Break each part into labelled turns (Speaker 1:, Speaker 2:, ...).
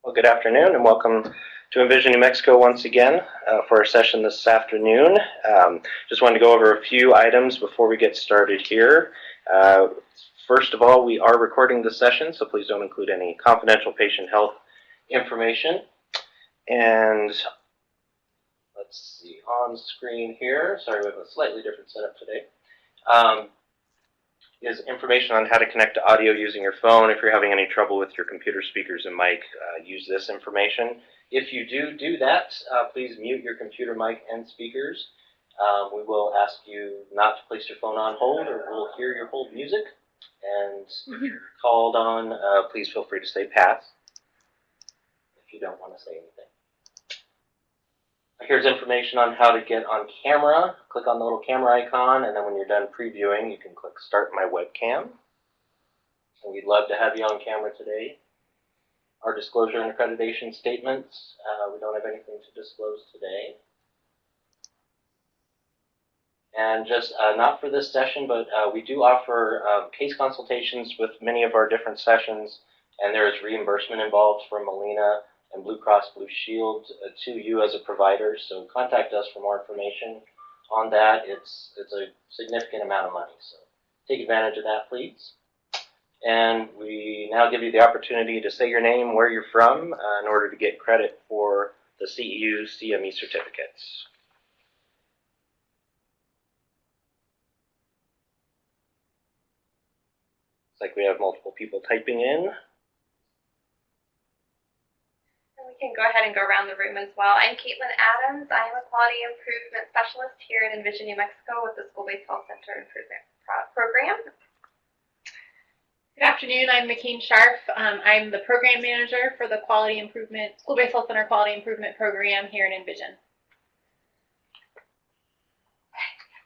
Speaker 1: Well, good afternoon and welcome to Envision New Mexico once again for our session this afternoon. Just wanted to go over a few items before we get started here. First of all, we are recording this session, so please don't include any confidential patient health information. And let's see, on screen here, sorry we have a slightly different setup today, is information on how to connect to audio using your phone. If you're having any trouble with your computer speakers and mic, use this information. If you do that, please mute your computer mic and speakers. We will ask you not to place your phone on hold or we'll hear your hold music. And if you're called on, please feel free to say pass if you don't want to say anything. Here's information on how to get on camera. Click on the little camera icon, and then when you're done previewing, you can click Start My Webcam. And we'd love to have you on camera today. Our disclosure and accreditation statements. We don't have anything to disclose today. And just not for this session, but we do offer case consultations with many of our different sessions, and there is reimbursement involved for Molina and Blue Cross Blue Shield to you as a provider. So contact us for more information on that. It's a significant amount of money, so take advantage of that, please. And we now give you the opportunity to say your name, where you're from, in order to get credit for the CEU CME certificates. Looks like we have multiple people typing in.
Speaker 2: We can go ahead and go around the room as well. I'm Caitlin Adams. I am a Quality Improvement Specialist here at Envision New Mexico with the School-Based Health Center Improvement Program.
Speaker 3: Good afternoon. I'm McKean Sharf. I'm the Program Manager for the Quality Improvement School-Based Health Center Quality Improvement Program here in Envision.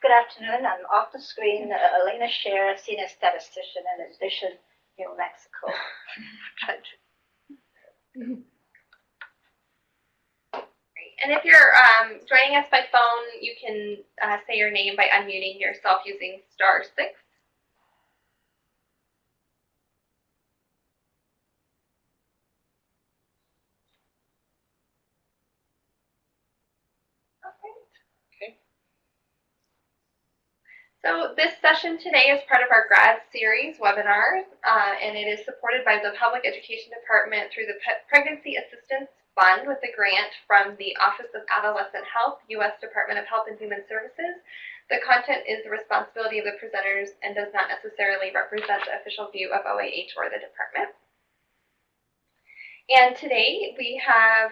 Speaker 4: Good afternoon. I'm off the screen, Elena Scher, Senior Statistician in Envision New Mexico.
Speaker 2: And if you're joining us by phone, you can say your name by unmuting yourself using *6.
Speaker 1: Okay.
Speaker 2: So this session today is part of our grad series webinar, and it is supported by the Public Education Department through the Pregnancy Assistance Fund with a grant from the Office of Adolescent Health, U.S. Department of Health and Human Services. The content is the responsibility of the presenters and does not necessarily represent the official view of OAH or the department. And today we have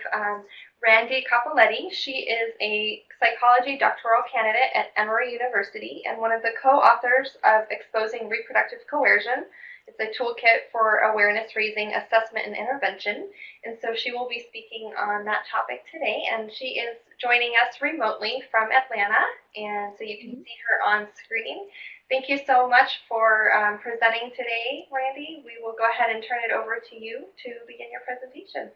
Speaker 2: Randy Capoletti. She is a psychology doctoral candidate at Emory University and one of the co-authors of Exposing Reproductive Coercion. It's a toolkit for awareness raising, assessment, and intervention. And so she will be speaking on that topic today. And she is joining us remotely from Atlanta. And so you can see her on screen. Thank you so much for presenting today, Randy. We will go ahead and turn it over to you to begin your presentation.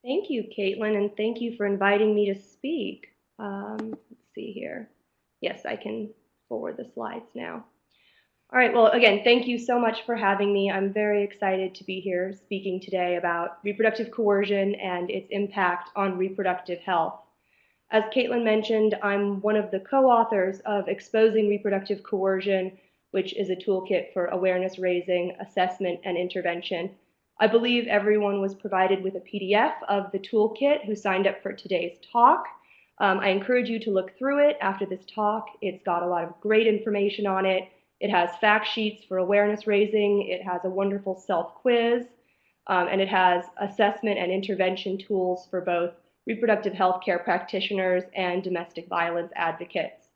Speaker 5: Thank you, Caitlin, and thank you for inviting me to speak. Let's see here. Yes, I can forward the slides now. All right, well, again, thank you so much for having me. I'm very excited to be here speaking today about reproductive coercion and its impact on reproductive health. As Caitlin mentioned, I'm one of the co-authors of Exposing Reproductive Coercion, which is a toolkit for awareness raising, assessment, and intervention. I believe everyone was provided with a PDF of the toolkit who signed up for today's talk. I encourage you to look through it after this talk. It's got a lot of great information on it. It has fact sheets for awareness raising. It has a wonderful self-quiz, and it has assessment and intervention tools for both reproductive health care practitioners and domestic violence advocates.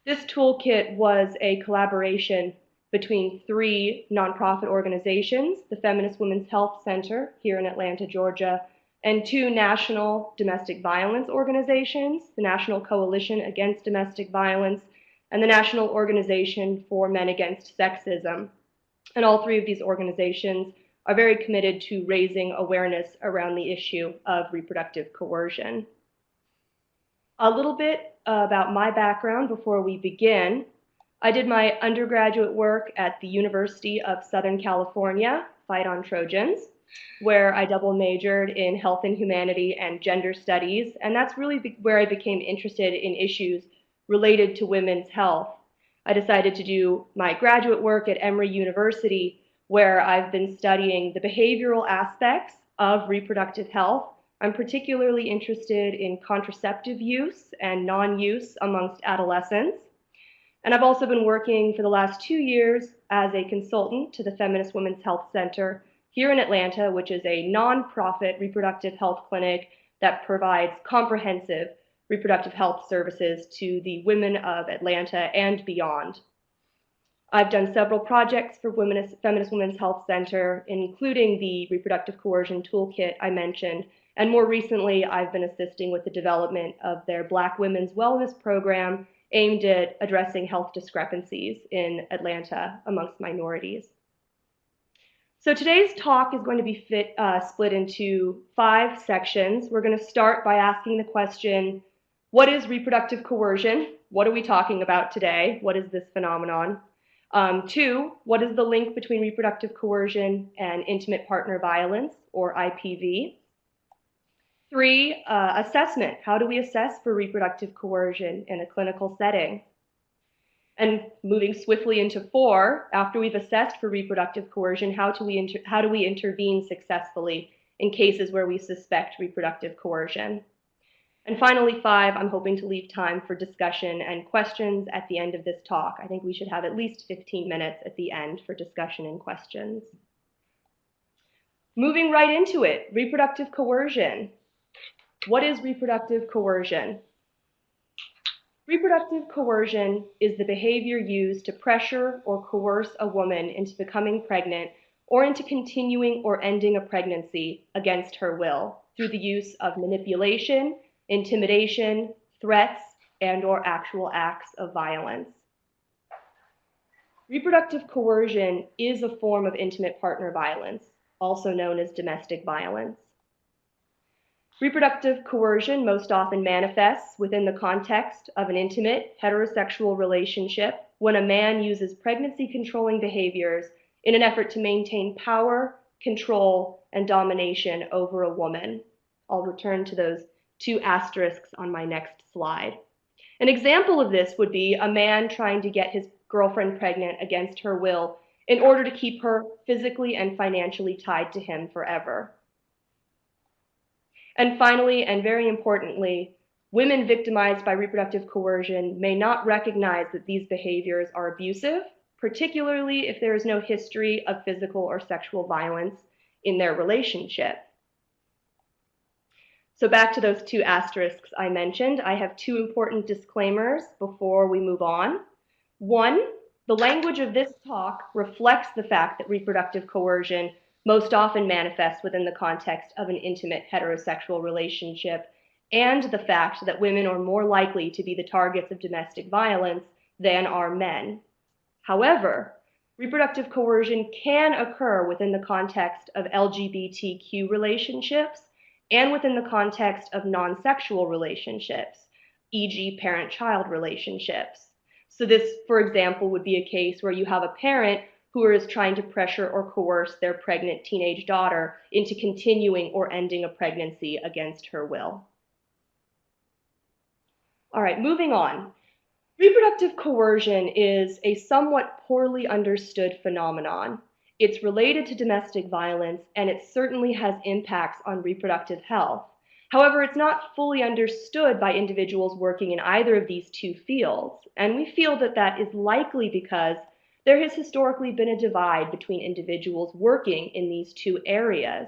Speaker 5: This toolkit was a collaboration between 3 nonprofit organizations, the Feminist Women's Health Center here in Atlanta, Georgia, and 2 national domestic violence organizations, the National Coalition Against Domestic Violence and the National Organization for Men Against Sexism. And all 3 of these organizations are very committed to raising awareness around the issue of reproductive coercion. A little bit about my background before we begin. I did my undergraduate work at the University of Southern California Fight on Trojans, where I double majored in health and humanity and gender studies, and that's really where I became interested in issues related to women's health. I decided to do my graduate work at Emory University, where I've been studying the behavioral aspects of reproductive health. I'm particularly interested in contraceptive use and non-use amongst adolescents. And I've also been working for the last 2 years as a consultant to the Feminist Women's Health Center here in Atlanta, which is a nonprofit reproductive health clinic that provides comprehensive reproductive health services to the women of Atlanta and beyond. I've done several projects for Feminist Women's Health Center, including the reproductive coercion toolkit I mentioned, and more recently, I've been assisting with the development of their Black Women's Wellness Program aimed at addressing health discrepancies in Atlanta amongst minorities. So today's talk is going to be split into 5 sections. We're going to start by asking the question, what is reproductive coercion? What are we talking about today? What is this phenomenon? 2, what is the link between reproductive coercion and intimate partner violence, or IPV? 3, assessment. How do we assess for reproductive coercion in a clinical setting? And moving swiftly into 4, after we've assessed for reproductive coercion, how do we intervene successfully in cases where we suspect reproductive coercion? And finally, 5, I'm hoping to leave time for discussion and questions at the end of this talk. I think we should have at least 15 minutes at the end for discussion and questions. Moving right into it, reproductive coercion. What is reproductive coercion? Reproductive coercion is the behavior used to pressure or coerce a woman into becoming pregnant or into continuing or ending a pregnancy against her will through the use of manipulation, intimidation, threats, and/or actual acts of violence. Reproductive coercion is a form of intimate partner violence, also known as domestic violence. Reproductive coercion most often manifests within the context of an intimate heterosexual relationship when a man uses pregnancy-controlling behaviors in an effort to maintain power, control, and domination over a woman. I'll return to those 2 asterisks on my next slide. An example of this would be a man trying to get his girlfriend pregnant against her will in order to keep her physically and financially tied to him forever. And finally, and very importantly, women victimized by reproductive coercion may not recognize that these behaviors are abusive, particularly if there is no history of physical or sexual violence in their relationship. So back to those 2 asterisks I mentioned, I have 2 important disclaimers before we move on. 1, the language of this talk reflects the fact that reproductive coercion most often manifests within the context of an intimate heterosexual relationship, and the fact that women are more likely to be the targets of domestic violence than are men. However, reproductive coercion can occur within the context of LGBTQ relationships and within the context of non-sexual relationships, e.g. parent-child relationships. So this, for example, would be a case where you have a parent who is trying to pressure or coerce their pregnant teenage daughter into continuing or ending a pregnancy against her will. All right, moving on. Reproductive coercion is a somewhat poorly understood phenomenon. It's related to domestic violence, and it certainly has impacts on reproductive health. However, it's not fully understood by individuals working in either of these 2 fields, and we feel that that is likely because there has historically been a divide between individuals working in these 2 areas.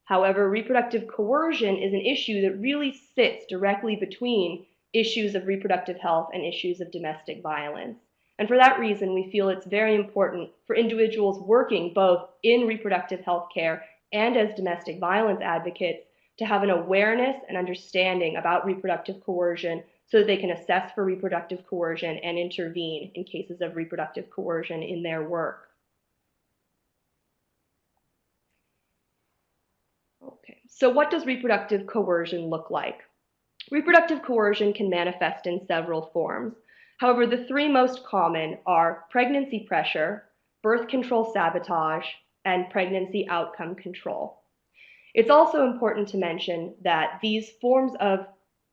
Speaker 5: However, reproductive coercion is an issue that really sits directly between issues of reproductive health and issues of domestic violence. And for that reason, we feel it's very important for individuals working both in reproductive health care and as domestic violence advocates to have an awareness and understanding about reproductive coercion so that they can assess for reproductive coercion and intervene in cases of reproductive coercion in their work. Okay, so what does reproductive coercion look like? Reproductive coercion can manifest in several forms. However, the 3 most common are pregnancy pressure, birth control sabotage, and pregnancy outcome control. It's also important to mention that these forms of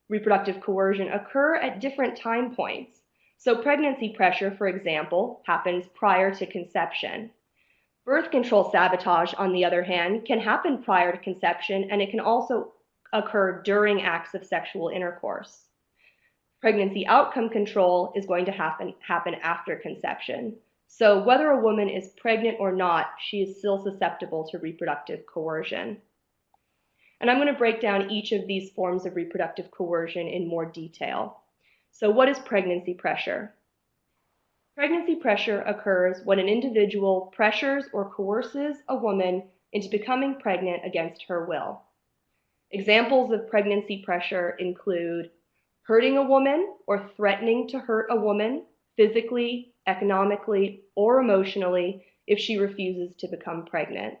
Speaker 5: reproductive coercion occur at different time points. So pregnancy pressure, for example, happens prior to conception. Birth control sabotage, on the other hand, can happen prior to conception, and it can also occur during acts of sexual intercourse. Pregnancy outcome control is going to happen after conception. So whether a woman is pregnant or not, she is still susceptible to reproductive coercion. And I'm going to break down each of these forms of reproductive coercion in more detail. So what is pregnancy pressure? Pregnancy pressure occurs when an individual pressures or coerces a woman into becoming pregnant against her will. Examples of pregnancy pressure include hurting a woman or threatening to hurt a woman physically, economically, or emotionally if she refuses to become pregnant.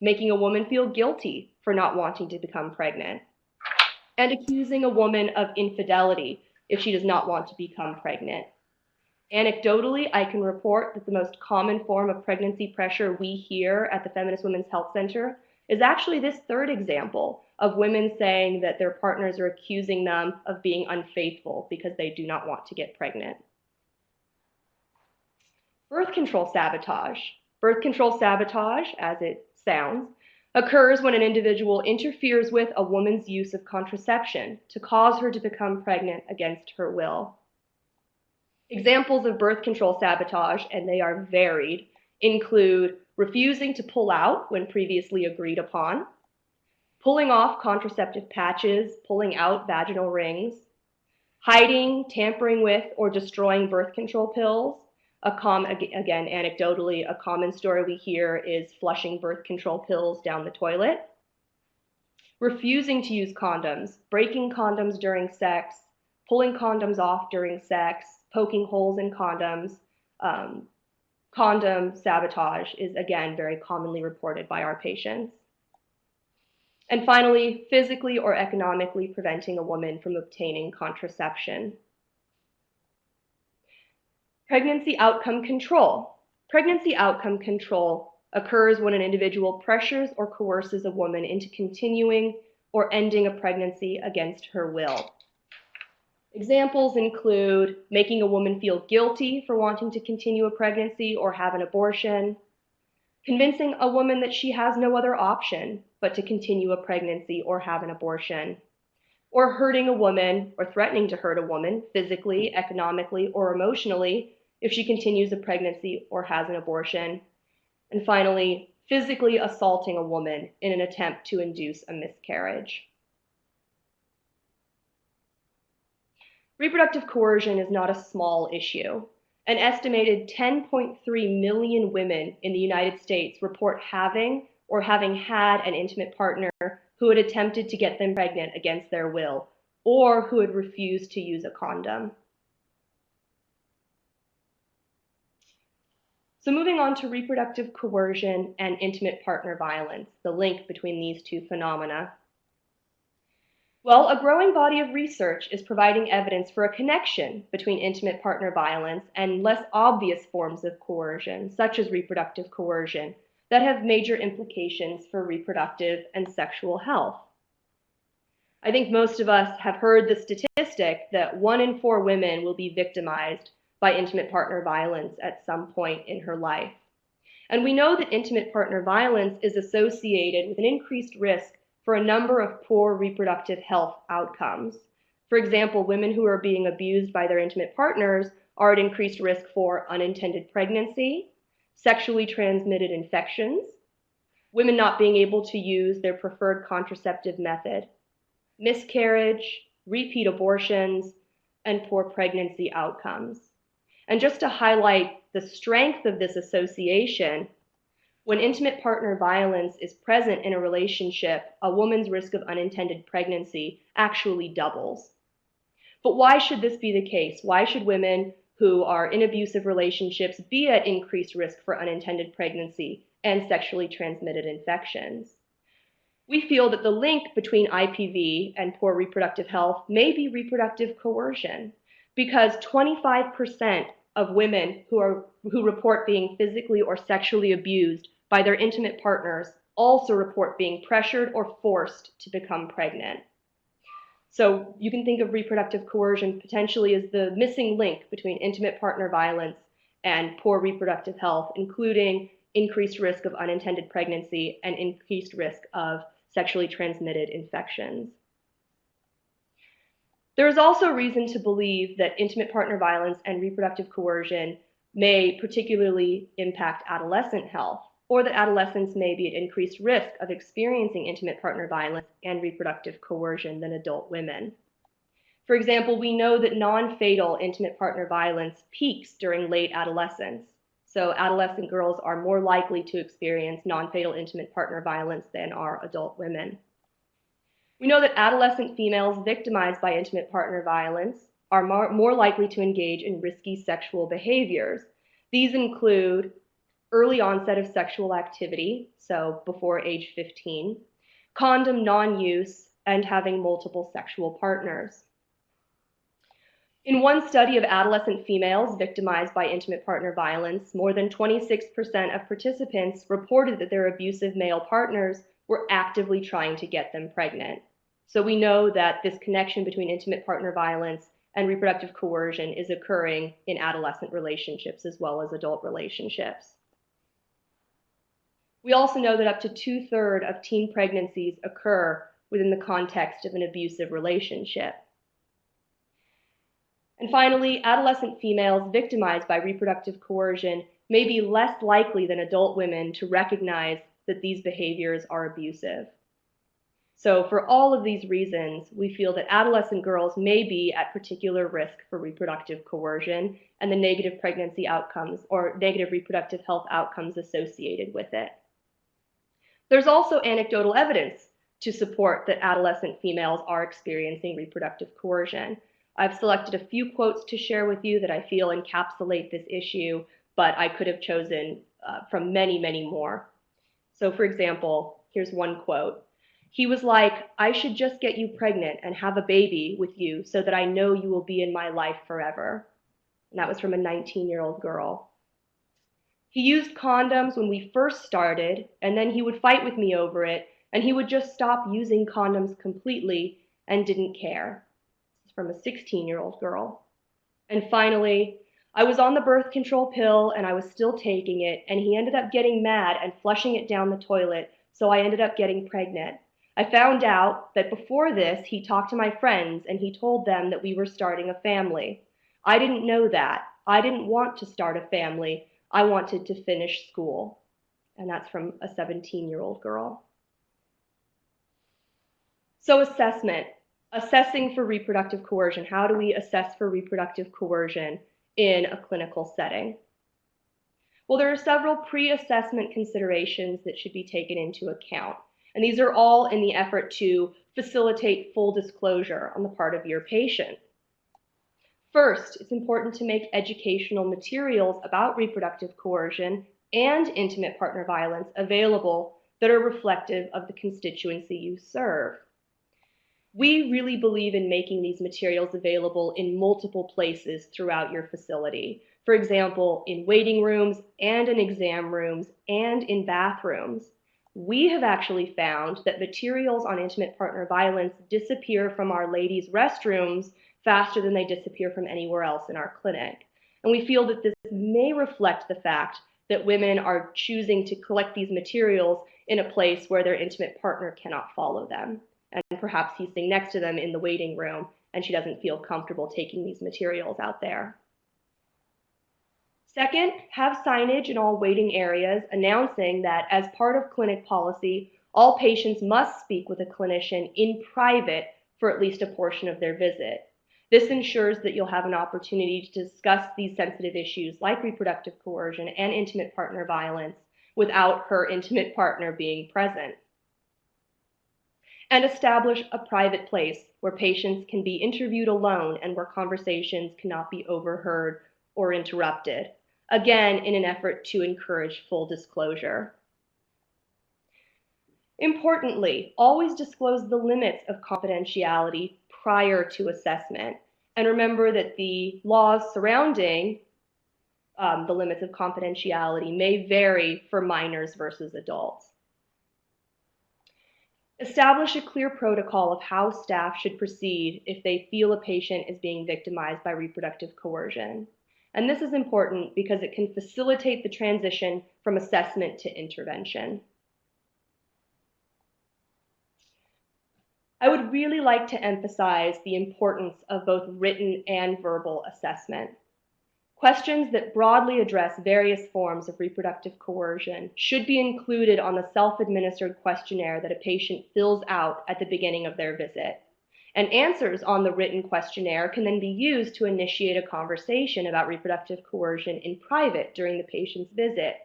Speaker 5: Making a woman feel guilty for not wanting to become pregnant. And accusing a woman of infidelity if she does not want to become pregnant. Anecdotally, I can report that the most common form of pregnancy pressure we hear at the Feminist Women's Health Center is actually this third example of women saying that their partners are accusing them of being unfaithful because they do not want to get pregnant. Birth control sabotage. Birth control sabotage, as it sounds, occurs when an individual interferes with a woman's use of contraception to cause her to become pregnant against her will. Examples of birth control sabotage, and they are varied, include refusing to pull out when previously agreed upon, pulling off contraceptive patches, pulling out vaginal rings, hiding, tampering with, or destroying birth control pills. Again, anecdotally, a common story we hear is flushing birth control pills down the toilet, refusing to use condoms, breaking condoms during sex, pulling condoms off during sex, poking holes in condoms. Condom sabotage is, again, very commonly reported by our patients. And finally, physically or economically preventing a woman from obtaining contraception. Pregnancy outcome control. Pregnancy outcome control occurs when an individual pressures or coerces a woman into continuing or ending a pregnancy against her will. Examples include making a woman feel guilty for wanting to continue a pregnancy or have an abortion, convincing a woman that she has no other option but to continue a pregnancy or have an abortion, or hurting a woman or threatening to hurt a woman physically, economically, or emotionally if she continues a pregnancy or has an abortion, and finally, physically assaulting a woman in an attempt to induce a miscarriage. Reproductive coercion is not a small issue. An estimated 10.3 million women in the United States report having or having had an intimate partner who had attempted to get them pregnant against their will, or who had refused to use a condom. So moving on to reproductive coercion and intimate partner violence, the link between these two phenomena. Well, a growing body of research is providing evidence for a connection between intimate partner violence and less obvious forms of coercion, such as reproductive coercion, that have major implications for reproductive and sexual health. I think most of us have heard the statistic that 1 in 4 women will be victimized by intimate partner violence at some point in her life. And we know that intimate partner violence is associated with an increased risk for a number of poor reproductive health outcomes. For example, women who are being abused by their intimate partners are at increased risk for unintended pregnancy, sexually transmitted infections, women not being able to use their preferred contraceptive method, miscarriage, repeat abortions, and poor pregnancy outcomes. And just to highlight the strength of this association, when intimate partner violence is present in a relationship, a woman's risk of unintended pregnancy actually doubles. But why should this be the case? Why should women who are in abusive relationships be at increased risk for unintended pregnancy and sexually transmitted infections? We feel that the link between IPV and poor reproductive health may be reproductive coercion, because 25% of women who report being physically or sexually abused by their intimate partners also report being pressured or forced to become pregnant. So you can think of reproductive coercion potentially as the missing link between intimate partner violence and poor reproductive health, including increased risk of unintended pregnancy and increased risk of sexually transmitted infections. There is also reason to believe that intimate partner violence and reproductive coercion may particularly impact adolescent health, or that adolescents may be at increased risk of experiencing intimate partner violence and reproductive coercion than adult women. For example, we know that non-fatal intimate partner violence peaks during late adolescence. So adolescent girls are more likely to experience non-fatal intimate partner violence than are adult women. We know that adolescent females victimized by intimate partner violence are more likely to engage in risky sexual behaviors. These include early onset of sexual activity, so before age 15, condom non-use, and having multiple sexual partners. In one study of adolescent females victimized by intimate partner violence, more than 26% of participants reported that their abusive male partners were actively trying to get them pregnant. So we know that this connection between intimate partner violence and reproductive coercion is occurring in adolescent relationships as well as adult relationships. We also know that up to 2/3 of teen pregnancies occur within the context of an abusive relationship. And finally, adolescent females victimized by reproductive coercion may be less likely than adult women to recognize that these behaviors are abusive. So for all of these reasons, we feel that adolescent girls may be at particular risk for reproductive coercion and the negative pregnancy outcomes or negative reproductive health outcomes associated with it. There's also anecdotal evidence to support that adolescent females are experiencing reproductive coercion. I've selected a few quotes to share with you that I feel encapsulate this issue, but I could have chosen from many, many more. So for example, here's one quote. He was like, "I should just get you pregnant and have a baby with you so that I know you will be in my life forever." And that was from a 19-year-old girl. He used condoms when we first started, and then he would fight with me over it, and he would just stop using condoms completely and didn't care. This is from a 16-year-old girl. And finally, "I was on the birth control pill and I was still taking it, and he ended up getting mad and flushing it down the toilet, so I ended up getting pregnant. I found out that before this, he talked to my friends and he told them that we were starting a family. I didn't know that. I didn't want to start a family. I wanted to finish school." And that's from a 17-year-old girl. So assessing for reproductive coercion. How do we assess for reproductive coercion in a clinical setting? Well, there are several pre-assessment considerations that should be taken into account. And these are all in the effort to facilitate full disclosure on the part of your patient. First, it's important to make educational materials about reproductive coercion and intimate partner violence available that are reflective of the constituency you serve. We really believe in making these materials available in multiple places throughout your facility. For example, in waiting rooms and in exam rooms and in bathrooms. We have actually found that materials on intimate partner violence disappear from our ladies' restrooms faster than they disappear from anywhere else in our clinic. And we feel that this may reflect the fact that women are choosing to collect these materials in a place where their intimate partner cannot follow them. And perhaps he's sitting next to them in the waiting room and she doesn't feel comfortable taking these materials out there. Second, have signage in all waiting areas announcing that as part of clinic policy, all patients must speak with a clinician in private for at least a portion of their visit. This ensures that you'll have an opportunity to discuss these sensitive issues like reproductive coercion and intimate partner violence without her intimate partner being present. And establish a private place where patients can be interviewed alone and where conversations cannot be overheard or interrupted. Again, in an effort to encourage full disclosure. Importantly, always disclose the limits of confidentiality prior to assessment. And remember that the laws surrounding the limits of confidentiality may vary for minors versus adults. Establish a clear protocol of how staff should proceed if they feel a patient is being victimized by reproductive coercion. And this is important because it can facilitate the transition from assessment to intervention. I would really like to emphasize the importance of both written and verbal assessment. Questions that broadly address various forms of reproductive coercion should be included on the self-administered questionnaire that a patient fills out at the beginning of their visit. And answers on the written questionnaire can then be used to initiate a conversation about reproductive coercion in private during the patient's visit.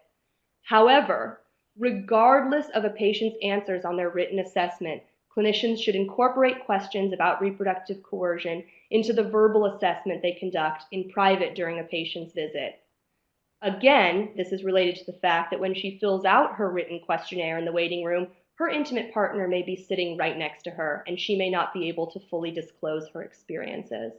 Speaker 5: However, regardless of a patient's answers on their written assessment, clinicians should incorporate questions about reproductive coercion into the verbal assessment they conduct in private during a patient's visit. Again, this is related to the fact that when she fills out her written questionnaire in the waiting room, her intimate partner may be sitting right next to her, and she may not be able to fully disclose her experiences.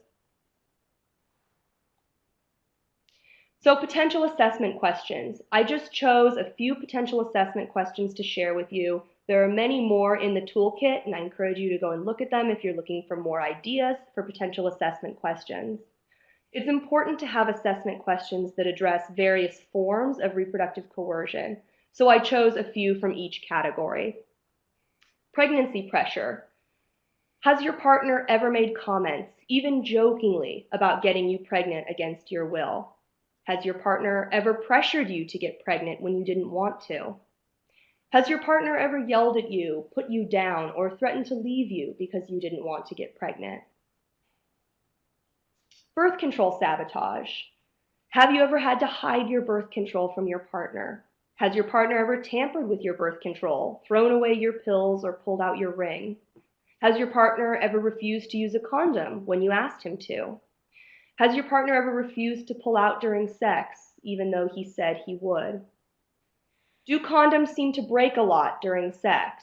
Speaker 5: So potential assessment questions. I just chose a few potential assessment questions to share with you. There are many more in the toolkit, and I encourage you to go and look at them if you're looking for more ideas for potential assessment questions. It's important to have assessment questions that address various forms of reproductive coercion, so I chose a few from each category. Pregnancy pressure. Has your partner ever made comments, even jokingly, about getting you pregnant against your will? Has your partner ever pressured you to get pregnant when you didn't want to? Has your partner ever yelled at you, put you down, or threatened to leave you because you didn't want to get pregnant? Birth control sabotage. Have you ever had to hide your birth control from your partner? Has your partner ever tampered with your birth control, thrown away your pills, or pulled out your ring? Has your partner ever refused to use a condom when you asked him to? Has your partner ever refused to pull out during sex, even though he said he would? Do condoms seem to break a lot during sex?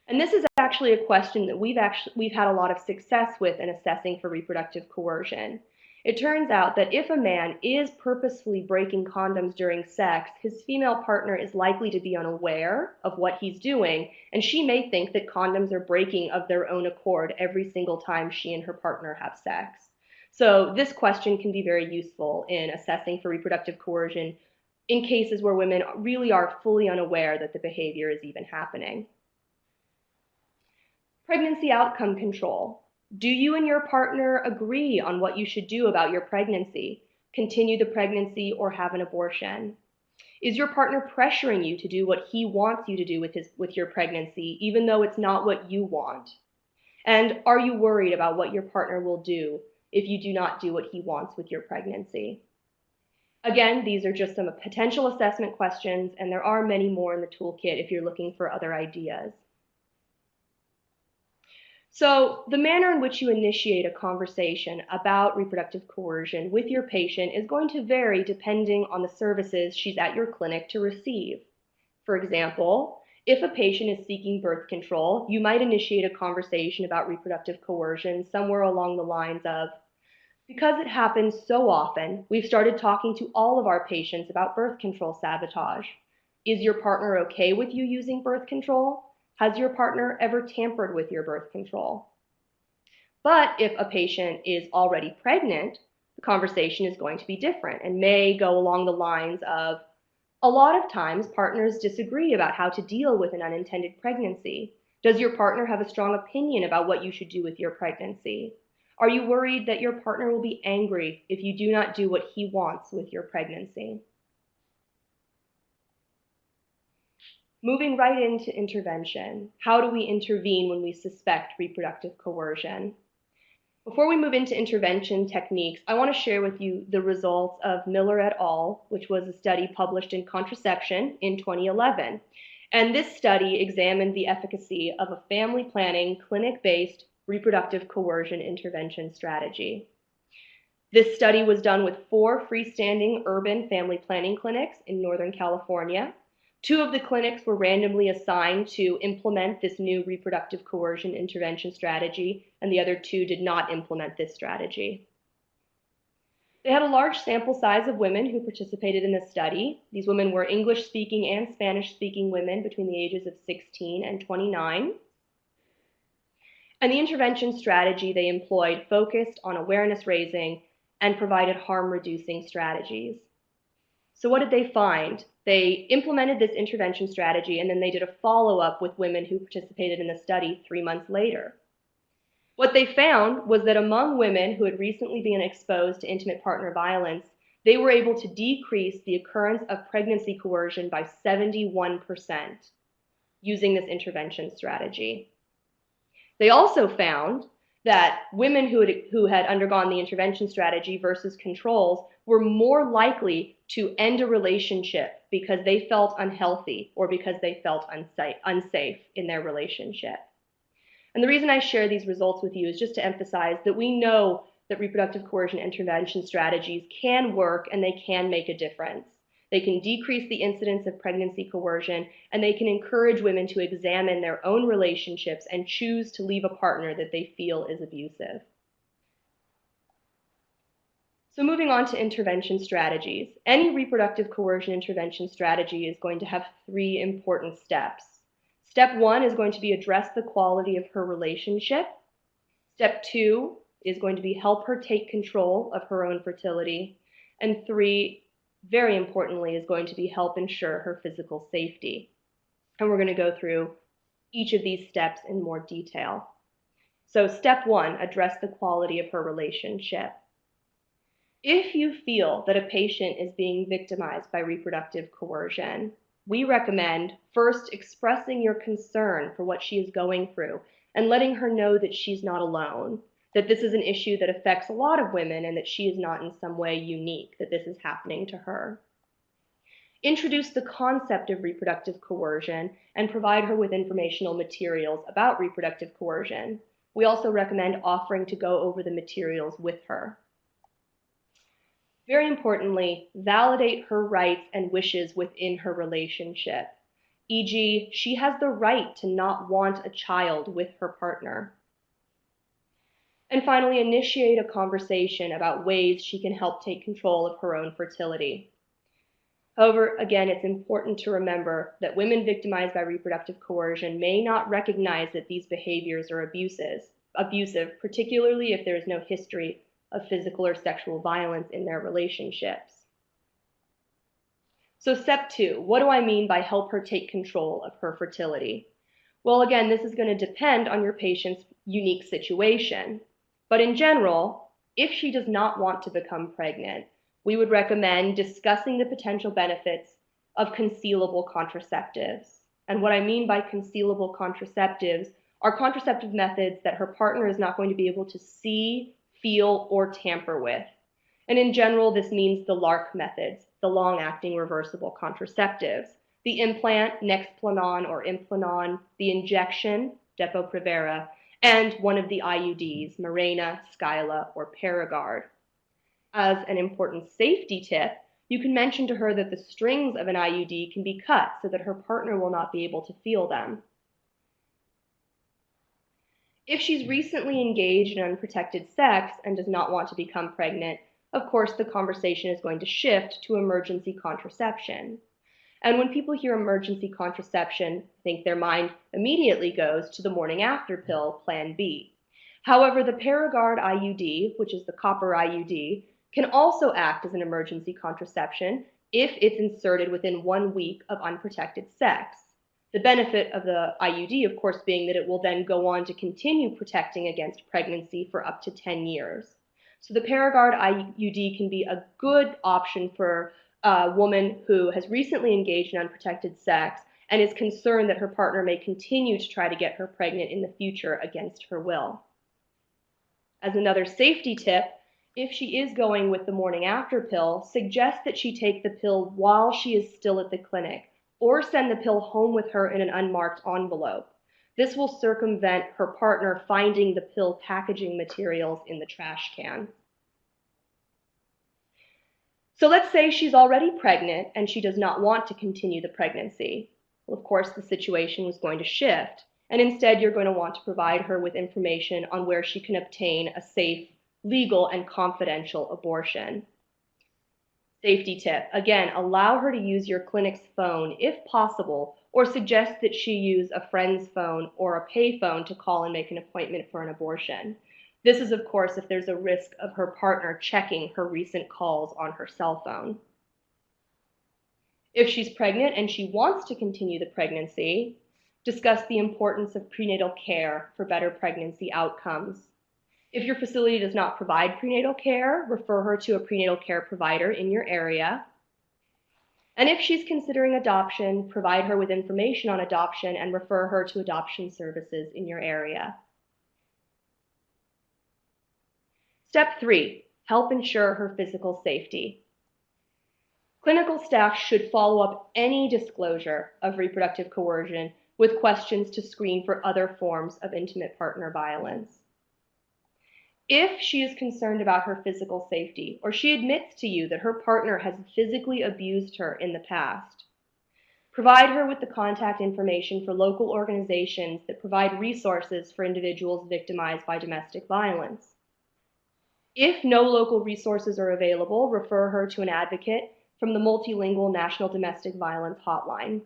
Speaker 5: And this is actually a question that we've had a lot of success with in assessing for reproductive coercion. It turns out that if a man is purposefully breaking condoms during sex, his female partner is likely to be unaware of what he's doing, and she may think that condoms are breaking of their own accord every single time she and her partner have sex. So this question can be very useful in assessing for reproductive coercion in cases where women really are fully unaware that the behavior is even happening. Pregnancy outcome control. Do you and your partner agree on what you should do about your pregnancy? Continue the pregnancy or have an abortion? Is your partner pressuring you to do what he wants you to do with your pregnancy, even though it's not what you want? And are you worried about what your partner will do if you do not do what he wants with your pregnancy? Again, these are just some potential assessment questions, and there are many more in the toolkit if you're looking for other ideas. So the manner in which you initiate a conversation about reproductive coercion with your patient is going to vary depending on the services she's at your clinic to receive. For example, if a patient is seeking birth control, you might initiate a conversation about reproductive coercion somewhere along the lines of, because it happens so often, we've started talking to all of our patients about birth control sabotage. Is your partner okay with you using birth control? Has your partner ever tampered with your birth control? But if a patient is already pregnant, the conversation is going to be different and may go along the lines of, a lot of times partners disagree about how to deal with an unintended pregnancy. Does your partner have a strong opinion about what you should do with your pregnancy? Are you worried that your partner will be angry if you do not do what he wants with your pregnancy? Moving right into intervention. How do we intervene when we suspect reproductive coercion? Before we move into intervention techniques, I want to share with you the results of Miller et al., which was a study published in Contraception in 2011. And this study examined the efficacy of a family planning, clinic-based reproductive coercion intervention strategy. This study was done with 4 freestanding urban family planning clinics in Northern California. 2 of the clinics were randomly assigned to implement this new reproductive coercion intervention strategy, and the other 2 did not implement this strategy. They had a large sample size of women who participated in the study. These women were English-speaking and Spanish-speaking women between the ages of 16 and 29. And the intervention strategy they employed focused on awareness raising and provided harm-reducing strategies. So what did they find? They implemented this intervention strategy, and then they did a follow-up with women who participated in the study 3 months later. What they found was that among women who had recently been exposed to intimate partner violence, they were able to decrease the occurrence of pregnancy coercion by 71% using this intervention strategy. They also found that women who had undergone the intervention strategy versus controls were more likely to end a relationship because they felt unhealthy or because they felt unsafe in their relationship. And the reason I share these results with you is just to emphasize that we know that reproductive coercion intervention strategies can work and they can make a difference. They can decrease the incidence of pregnancy coercion, and they can encourage women to examine their own relationships and choose to leave a partner that they feel is abusive. So moving on to intervention strategies. Any reproductive coercion intervention strategy is going to have 3 important steps. Step 1 is going to be address the quality of her relationship. Step 2 is going to be help her take control of her own fertility. And 3, very importantly, is going to be help ensure her physical safety. And we're going to go through each of these steps in more detail. So step 1, address the quality of her relationship. If you feel that a patient is being victimized by reproductive coercion, we recommend first expressing your concern for what she is going through and letting her know that she's not alone, that this is an issue that affects a lot of women and that she is not in some way unique, that this is happening to her. Introduce the concept of reproductive coercion and provide her with informational materials about reproductive coercion. We also recommend offering to go over the materials with her. Very importantly, validate her rights and wishes within her relationship. E.g., she has the right to not want a child with her partner. And finally, initiate a conversation about ways she can help take control of her own fertility. However, again, it's important to remember that women victimized by reproductive coercion may not recognize that these behaviors are abusive, particularly if there is no history of physical or sexual violence in their relationships. So step 2, what do I mean by help her take control of her fertility? Well, again, this is going to depend on your patient's unique situation. But in general, if she does not want to become pregnant, we would recommend discussing the potential benefits of concealable contraceptives. And what I mean by concealable contraceptives are contraceptive methods that her partner is not going to be able to see, feel, or tamper with. And in general, this means the LARC methods, the long-acting reversible contraceptives, the implant, Nexplanon or Implanon, the injection, Depo-Provera, and one of the IUDs, Mirena, Skyla, or Paragard. As an important safety tip, you can mention to her that the strings of an IUD can be cut so that her partner will not be able to feel them. If she's recently engaged in unprotected sex and does not want to become pregnant, of course the conversation is going to shift to emergency contraception. And when people hear emergency contraception, I think their mind immediately goes to the morning after pill, Plan B. However, the Paragard IUD, which is the copper IUD, can also act as an emergency contraception if it's inserted within 1 week of unprotected sex. The benefit of the IUD, of course, being that it will then go on to continue protecting against pregnancy for up to 10 years. So the Paragard IUD can be a good option for a woman who has recently engaged in unprotected sex and is concerned that her partner may continue to try to get her pregnant in the future against her will. As another safety tip, if she is going with the morning after pill, suggest that she take the pill while she is still at the clinic, or send the pill home with her in an unmarked envelope. This will circumvent her partner finding the pill packaging materials in the trash can. So let's say she's already pregnant and she does not want to continue the pregnancy. Well, of course, the situation was going to shift, and instead you're going to want to provide her with information on where she can obtain a safe, legal, and confidential abortion. Safety tip. Again, allow her to use your clinic's phone if possible, or suggest that she use a friend's phone or a pay phone to call and make an appointment for an abortion. This is, of course, if there's a risk of her partner checking her recent calls on her cell phone. If she's pregnant and she wants to continue the pregnancy, discuss the importance of prenatal care for better pregnancy outcomes. If your facility does not provide prenatal care, refer her to a prenatal care provider in your area. And if she's considering adoption, provide her with information on adoption and refer her to adoption services in your area. Step 3, help ensure her physical safety. Clinical staff should follow up any disclosure of reproductive coercion with questions to screen for other forms of intimate partner violence. If she is concerned about her physical safety, or she admits to you that her partner has physically abused her in the past, provide her with the contact information for local organizations that provide resources for individuals victimized by domestic violence. If no local resources are available, refer her to an advocate from the Multilingual National Domestic Violence Hotline.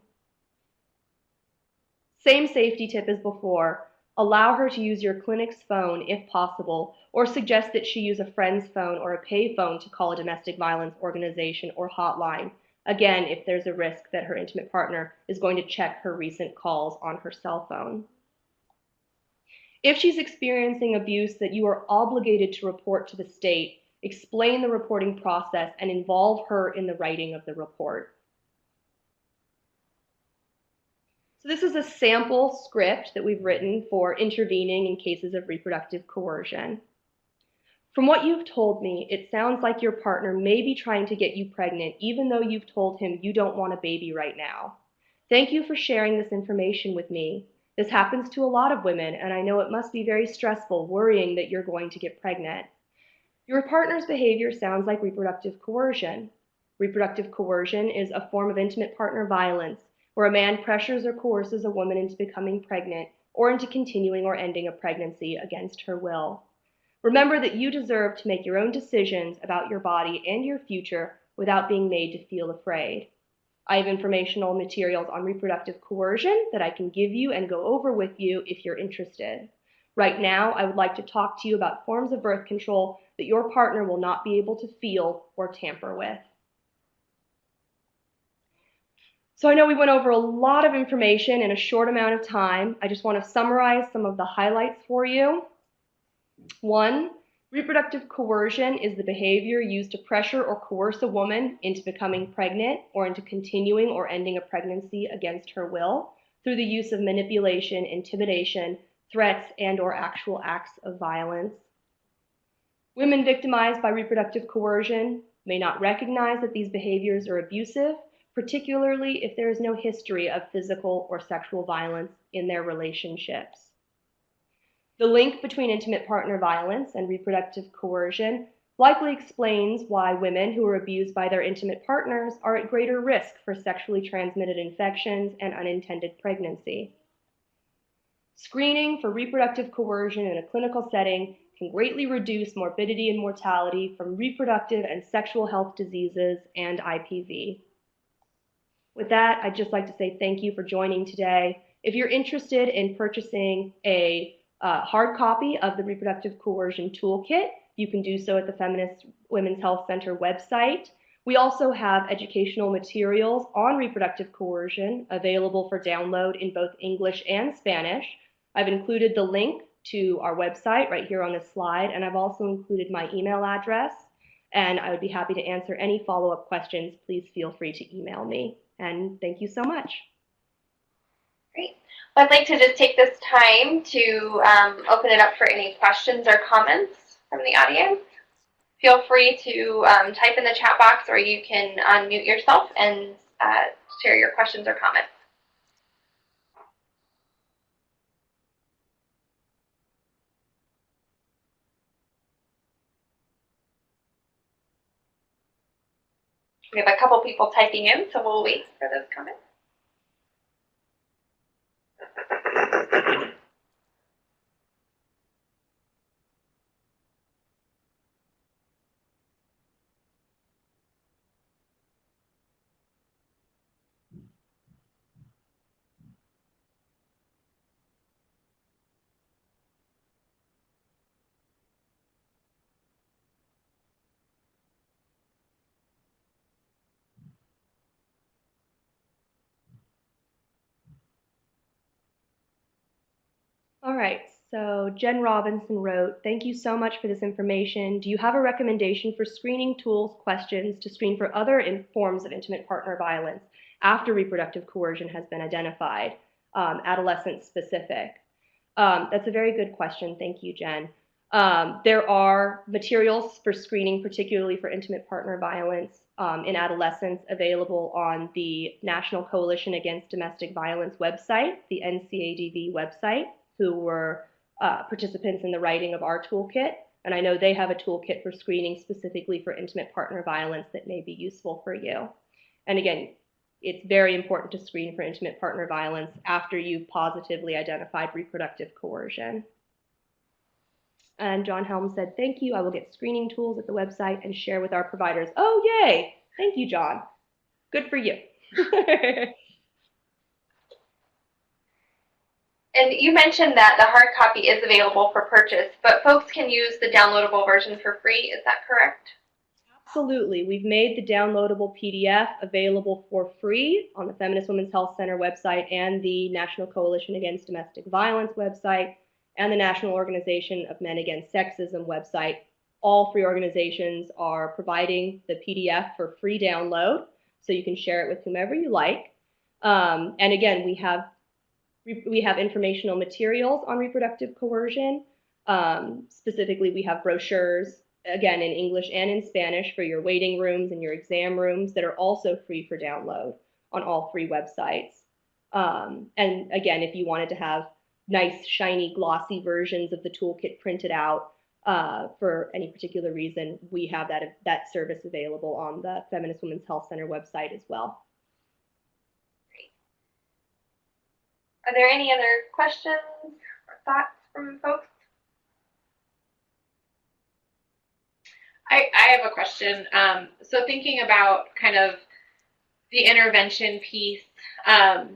Speaker 5: Same safety tip as before. Allow her to use your clinic's phone if possible, or suggest that she use a friend's phone or a pay phone to call a domestic violence organization or hotline, again, if there's a risk that her intimate partner is going to check her recent calls on her cell phone. If she's experiencing abuse that you are obligated to report to the state, explain the reporting process and involve her in the writing of the report. So this is a sample script that we've written for intervening in cases of reproductive coercion. From what you've told me, it sounds like your partner may be trying to get you pregnant even though you've told him you don't want a baby right now. Thank you for sharing this information with me. This happens to a lot of women, and I know it must be very stressful worrying that you're going to get pregnant. Your partner's behavior sounds like reproductive coercion. Reproductive coercion is a form of intimate partner violence where a man pressures or coerces a woman into becoming pregnant or into continuing or ending a pregnancy against her will. Remember that you deserve to make your own decisions about your body and your future without being made to feel afraid. I have informational materials on reproductive coercion that I can give you and go over with you if you're interested. Right now, I would like to talk to you about forms of birth control that your partner will not be able to feel or tamper with. So I know we went over a lot of information in a short amount of time. I just want to summarize some of the highlights for you. 1, reproductive coercion is the behavior used to pressure or coerce a woman into becoming pregnant or into continuing or ending a pregnancy against her will through the use of manipulation, intimidation, threats, and/or actual acts of violence. Women victimized by reproductive coercion may not recognize that these behaviors are abusive, particularly if there is no history of physical or sexual violence in their relationships. The link between intimate partner violence and reproductive coercion likely explains why women who are abused by their intimate partners are at greater risk for sexually transmitted infections and unintended pregnancy. Screening for reproductive coercion in a clinical setting can greatly reduce morbidity and mortality from reproductive and sexual health diseases and IPV. With that, I'd just like to say thank you for joining today. If you're interested in purchasing a hard copy of the Reproductive Coercion Toolkit, you can do so at the Feminist Women's Health Center website. We also have educational materials on reproductive coercion available for download in both English and Spanish. I've included the link to our website right here on this slide, and I've also included my email address, and I would be happy to answer any follow-up questions. Please feel free to email me, and thank you so much.
Speaker 2: Great. I'd like to just take this time to open it up for any questions or comments from the audience. Feel free to type in the chat box, or you can unmute yourself and share your questions or comments. We have a couple people typing in, so we'll wait for those comments.
Speaker 5: right, so Jen Robinson wrote, thank you so much for this information. Do you have a recommendation for screening tools, questions to screen for other forms of intimate partner violence after reproductive coercion has been identified, adolescent specific? That's a very good question. Thank you, Jen. There are materials for screening, particularly for intimate partner violence in adolescents, available on the National Coalition Against Domestic Violence website, the NCADV website, who were participants in the writing of our toolkit. And I know they have a toolkit for screening specifically for intimate partner violence that may be useful for you. And again, it's very important to screen for intimate partner violence after you've positively identified reproductive coercion. And John Helm said, thank you. I will get screening tools at the website and share with our providers. Oh, yay. Thank you, John. Good for you.
Speaker 2: And you mentioned that the hard copy is available for purchase, but folks can use the downloadable version for free. Is that correct?
Speaker 5: Absolutely. We've made the downloadable PDF available for free on the Feminist Women's Health Center website and the National Coalition Against Domestic Violence website and the National Organization of Men Against Sexism website. All three organizations are providing the PDF for free download, so you can share it with whomever you like. And again, we have informational materials on reproductive coercion. Specifically, we have brochures, again, in English and in Spanish for your waiting rooms and your exam rooms that are also free for download on all three websites. And again, if you wanted to have nice, shiny, glossy versions of the toolkit printed out for any particular reason, we have that service available on the Feminist Women's Health Center website as well.
Speaker 2: Are there any other questions or thoughts from folks?
Speaker 3: I have a question. So thinking about kind of the intervention piece and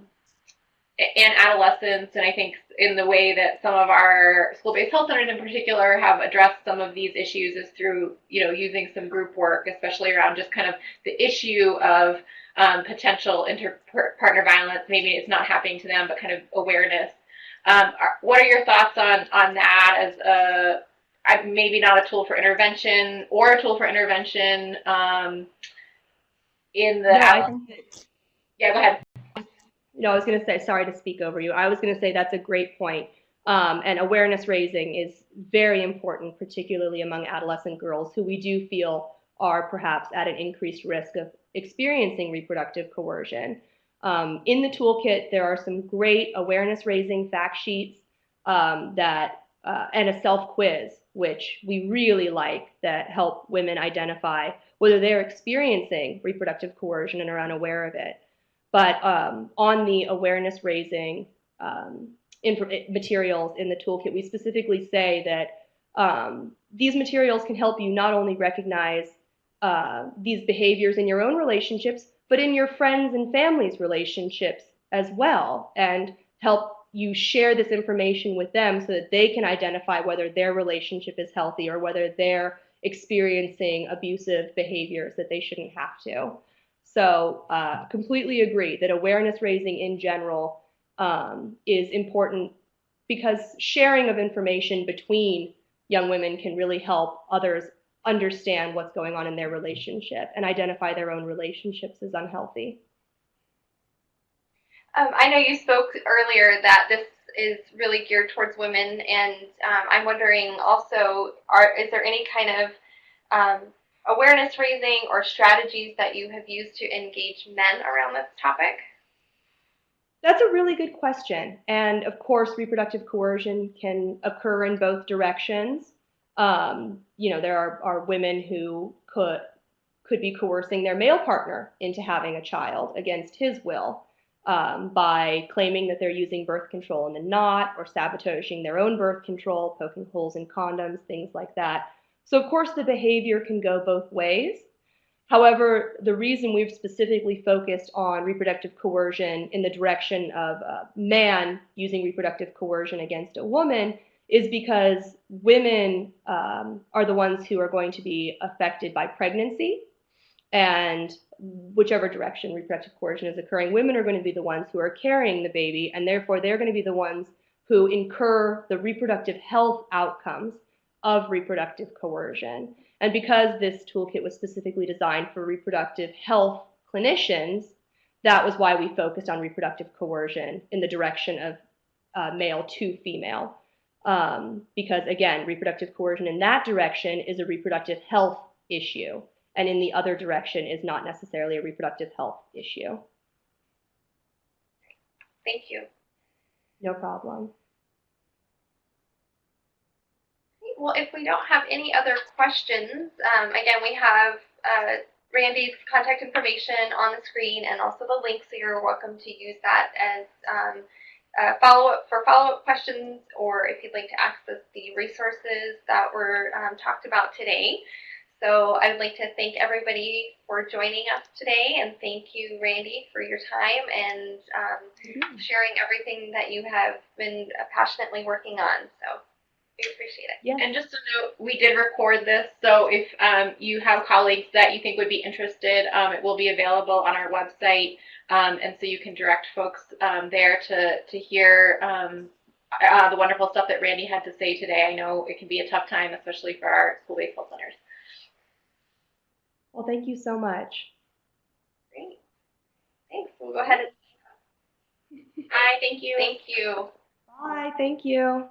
Speaker 3: adolescence, and I think in the way that some of our school-based health centers in particular have addressed some of these issues is through, using some group work, especially around just kind of the issue of potential inter-partner violence. Maybe it's not happening to them, but kind of awareness. What are your thoughts on that as maybe not a tool for intervention or a tool for intervention in the... Yeah, go ahead.
Speaker 5: No, I was going to say, sorry to speak over you. I was going to say that's a great point. And awareness raising is very important, particularly among adolescent girls who we do feel are perhaps at an increased risk of experiencing reproductive coercion. In the toolkit, there are some great awareness raising fact sheets and a self-quiz, which we really like, that help women identify whether they're experiencing reproductive coercion and are unaware of it. But on the awareness raising materials in the toolkit, we specifically say that these materials can help you not only recognize these behaviors in your own relationships, but in your friends and family's relationships as well, and help you share this information with them so that they can identify whether their relationship is healthy or whether they're experiencing abusive behaviors that they shouldn't have to. So completely agree that awareness raising in general is important, because sharing of information between young women can really help others understand what's going on in their relationship and identify their own relationships as unhealthy.
Speaker 2: I know you spoke earlier that this is really geared towards women, and I'm wondering also, is there any kind of awareness raising or strategies that you have used to engage men around this topic?
Speaker 5: That's a really good question. And of course, reproductive coercion can occur in both directions. There are women who could be coercing their male partner into having a child against his will by claiming that they're using birth control and then not, or sabotaging their own birth control, poking holes in condoms, things like that. So of course the behavior can go both ways. However, the reason we've specifically focused on reproductive coercion in the direction of a man using reproductive coercion against a woman is because women are the ones who are going to be affected by pregnancy, and whichever direction reproductive coercion is occurring, women are going to be the ones who are carrying the baby, and therefore they're going to be the ones who incur the reproductive health outcomes of reproductive coercion. And because this toolkit was specifically designed for reproductive health clinicians, that was why we focused on reproductive coercion in the direction of male to female. Because again, reproductive coercion in that direction is a reproductive health issue, and in the other direction is not necessarily a reproductive health issue.
Speaker 2: Thank you.
Speaker 5: No problem.
Speaker 2: Well, if we don't have any other questions, again, we have Randy's contact information on the screen and also the link, so you're welcome to use that as follow-up questions, or if you'd like to access the resources that were talked about today. So I would like to thank everybody for joining us today, and thank you, Randy, for your time and sharing everything that you have been passionately working on. So we appreciate it.
Speaker 5: Yes.
Speaker 3: And just a note, we did record this, so if you have colleagues that you think would be interested, it will be available on our website, and so you can direct folks there to hear the wonderful stuff that Randy had to say today. I know it can be a tough time, especially for our school-based health centers.
Speaker 5: Well, thank you so much.
Speaker 2: Great. Thanks. We'll go ahead and. Hi. Thank you. Thank you.
Speaker 5: Bye. Thank you.